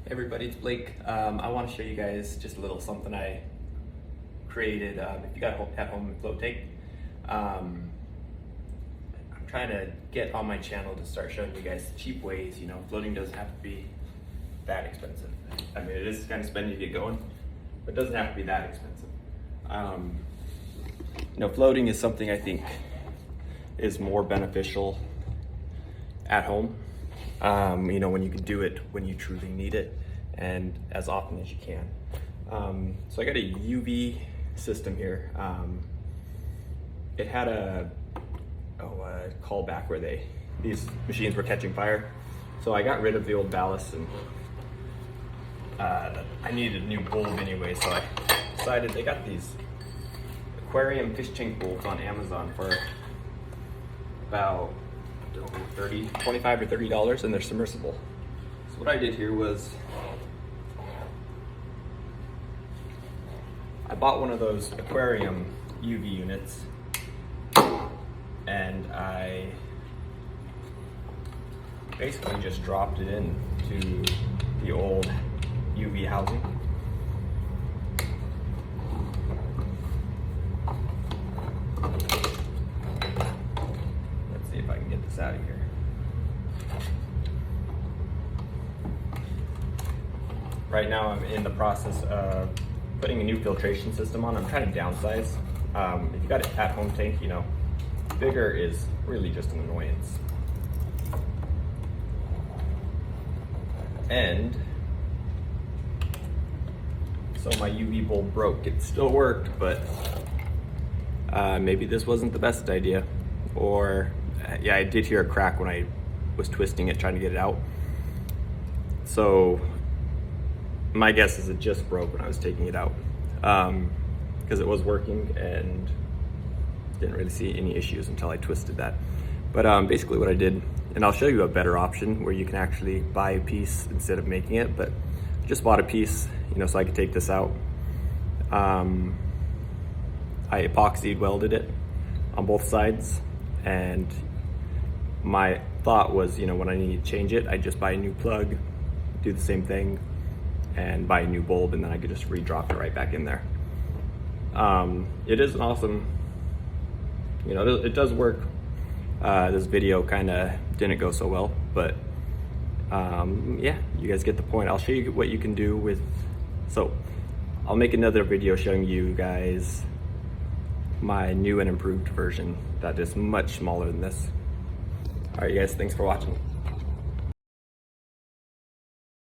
Hey everybody, it's Blake. I want to show you guys just a little something I created. If you got at home float tank, I'm trying to get on my channel to start showing you guys cheap ways. You know, floating doesn't have to be that expensive. I mean, it is kind of spendy to get going, but it doesn't have to be that expensive. You know, floating is something I think is more beneficial at home. You know, when you can do it when you truly need it and as often as you can. So I got a UV system here. It had a callback where these machines were catching fire. So I got rid of the old ballast and I needed a new bulb anyway, so I decided they got these aquarium fish tank bulbs on Amazon for about $25 or $30, and they're submersible. So what I did here was I bought one of those aquarium UV units and I basically just dropped it into the old UV housing. Let's see if I can get this out of here. Right now I'm in the process of putting a new filtration system on. I'm trying to downsize. If you got an at-home tank, you know, bigger is really just an annoyance. And so my UV bulb broke. It still worked, but maybe this wasn't the best idea. Or yeah, I did hear a crack when I was twisting it, trying to get it out. So my guess is it just broke when I was taking it out, because it was working and didn't really see any issues until I twisted that. But basically what I did, and I'll show you a better option where you can actually buy a piece instead of making it, but just bought a piece, you know, so I could take this out. I epoxy welded it on both sides, and my thought was, you know, when I need to change it, I'd just buy a new plug, do the same thing, and buy a new bulb, and then I could just re-drop it right back in there. It is an awesome, you know, it does work. This video kind of didn't go so well, but yeah, you guys get the point. I'll show you what you can do with, so I'll make another video showing you guys my new and improved version that is much smaller than this. All right, you guys, thanks for watching.